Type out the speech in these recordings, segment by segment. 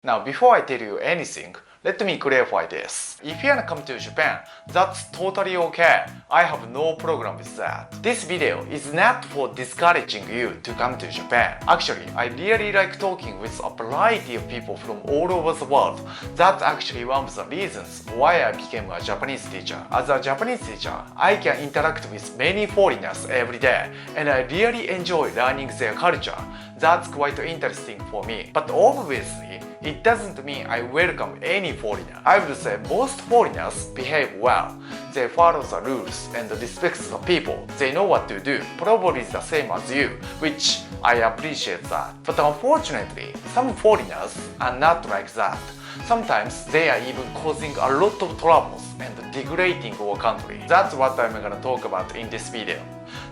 Now, before I tell you anything, let me clarify this. If you wanna come to Japan, that's totally okay. I have no problem with that. This video is not for discouraging you to come to Japan. Actually, I really like talking with a variety of people from all over the world. That's actually one of the reasons why I became a Japanese teacher. As a Japanese teacher, I can interact with many foreigners every day, and I really enjoy learning their culture. That's quite interesting for me. But obviously, it doesn't mean I welcome any foreigner. I would say most foreigners behave well. They follow the rules and respect the people. They know what to do. Probably the same as you, which I appreciate that. But unfortunately, some foreigners are not like that. Sometimes they are even causing a lot of troubles and degrading our country. That's what I'm gonna talk about in this video.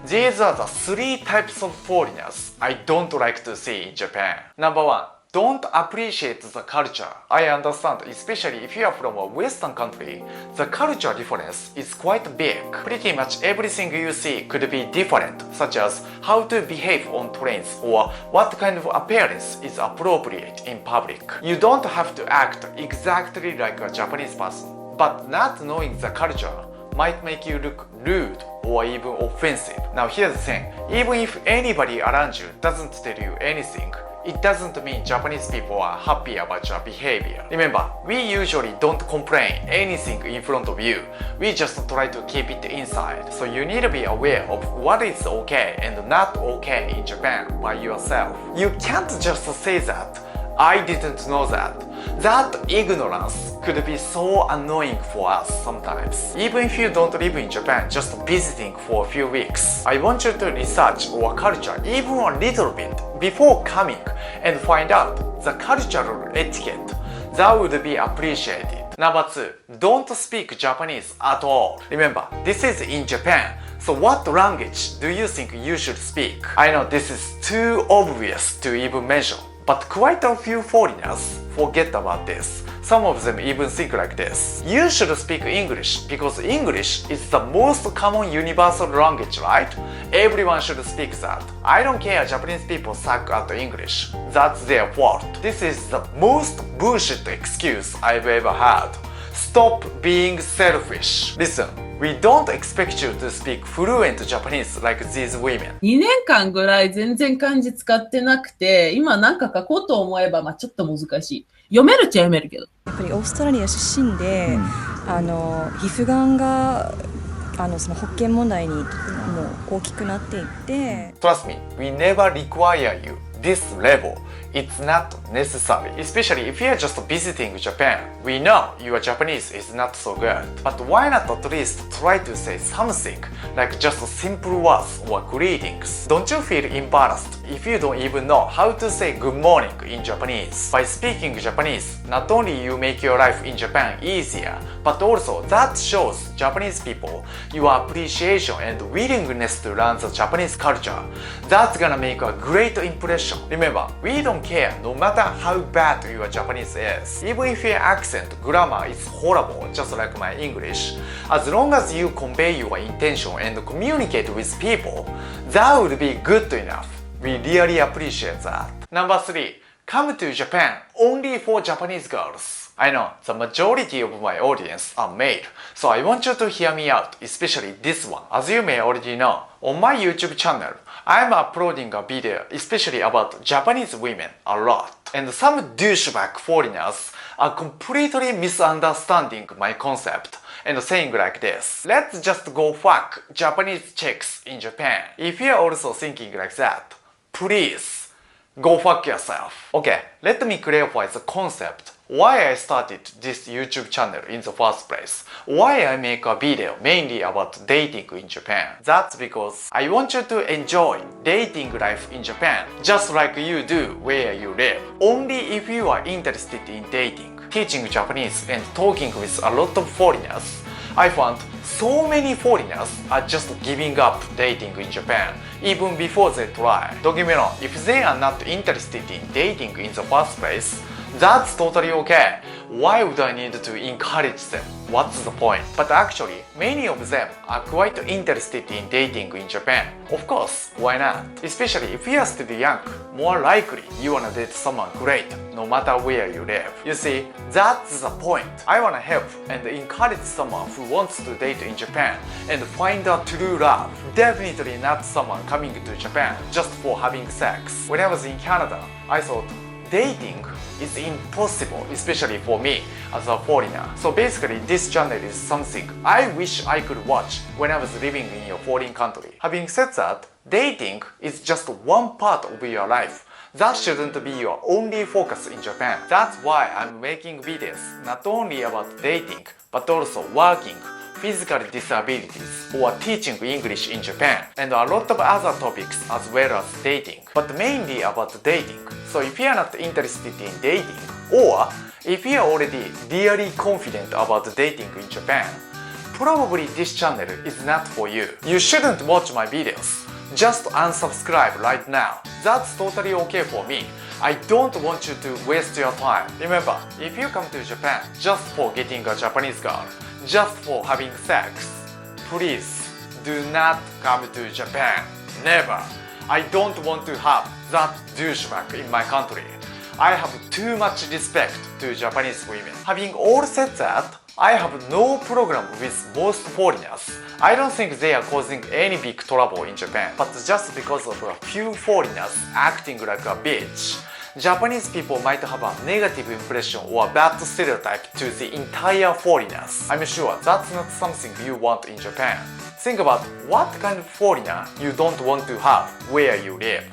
These are the 3 types of foreigners I don't like to see in Japan. Number 1. Don't appreciate the culture. I understand, especially if you are from a Western country, the culture difference is quite big. Pretty much everything you see could be different, such as how to behave on trains or what kind of appearance is appropriate in public. You don't have to act exactly like a Japanese person, but not knowing the culture might make you look rude or even offensive. Now here's the thing, even if anybody around you doesn't tell you anything, it doesn't mean Japanese people are happy about your behavior. Remember, we usually don't complain anything in front of you. We just try to keep it inside. So you need to be aware of what is okay and not okay in Japan by yourself. You can't just say that, I didn't know that. That ignorance could be so annoying for us sometimes. Even if you don't live in Japan, just visiting for a few weeks, I want you to research our culture even a little bit before coming and find out the cultural etiquette. That would be appreciated. Number 2, don't speak Japanese at all. Remember, this is in Japan. So what language do you think you should speak? I know this is too obvious to even mention, but quite a few foreigners forget about this. Some of them even think like this. You should speak English because English is the most common universal language, right? Everyone should speak that. I don't care Japanese people suck at English. That's their fault. This is the most bullshit excuse I've ever had. Stop being selfish. Listen, we don't expect you to speak fluent Japanese like these women. 2年間ぐらい全然漢字使ってなくて、今なんか書こうと思えばちょっと難しい。読めるっちゃ読めるけど。やっぱりオーストラリア出身で、皮膚がんがその保険問題にも大きくなっていって。Trust me, we never require you this level. It's not necessary, especially if you're just visiting Japan. We know your Japanese is not so good, but why not at least try to say something, like just simple words or greetings? Don't you feel embarrassed if you don't even know how to say good morning in Japanese? By speaking Japanese, not only you make your life in Japan easier, but also that shows Japanese people your appreciation and willingness to learn the Japanese culture. That's gonna make a great impression. Remember, we don't care no matter how bad your Japanese is. Even if your accent, grammar is horrible, just like my English, as long as you convey your intention and communicate with people, that would be good enough. We really appreciate that. Number 3, come to Japan only for Japanese girls. I know the majority of my audience are male, so I want you to hear me out, especially this one. As you may already know, on my YouTube channel, I'm uploading a video especially about Japanese women a lot. And some douchebag foreigners are completely misunderstanding my concept and saying like this. Let's just go fuck Japanese chicks in Japan. If you're also thinking like that, please go fuck yourself. Okay, let me clarify the concept. Why I started this YouTube channel in the first place. Why I make a video mainly about dating in Japan. That's because I want you to enjoy dating life in Japan just like you do where you live. Only if you are interested in dating, teaching Japanese and talking with a lot of foreigners, I found so many foreigners are just giving up dating in Japan even before they try. Don't get me wrong, if they are not interested in dating in the first place, that's totally okay. Why would I need to encourage them? what's the point? But actually, many of them are quite interested in dating in Japan. Of course, why not? Especially if you are still young, more likely you wanna date someone great, no matter where you live. You see, that's the point. I wanna help and encourage someone who wants to date in Japan and find a true love. Definitely not someone coming to Japan just for having sex. When I was in Canada, I thought dating is impossible, especially for me as a foreigner. So basically, this channel is something I wish I could watch when I was living in a foreign country. Having said that, dating is just one part of your life. That shouldn't be your only focus in Japan. That's why I'm making videos not only about dating, but also working, physical disabilities, or teaching English in Japan, and a lot of other topics as well as dating, but mainly about dating. So if you are not interested in dating, or if you are already really confident about dating in Japan, probably this channel is not for you. You shouldn't watch my videos. Just unsubscribe right now. That's totally okay for me. I don't want you to waste your time. Remember, if you come to Japan just for getting a Japanese girl, just for having sex, please do not come to Japan. Never. I don't want to have that douchebag in my country. I have too much respect to Japanese women. Having all said that, I have no problem with most foreigners. I don't think they are causing any big trouble in Japan, but just because of a few foreigners acting like a bitch, Japanese people might have a negative impression or bad stereotype to the entire foreigners. I'm sure that's not something you want in Japan. Think about what kind of foreigner you don't want to have where you live.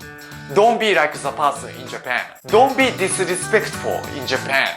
Don't be like the person in Japan. Don't be disrespectful in Japan.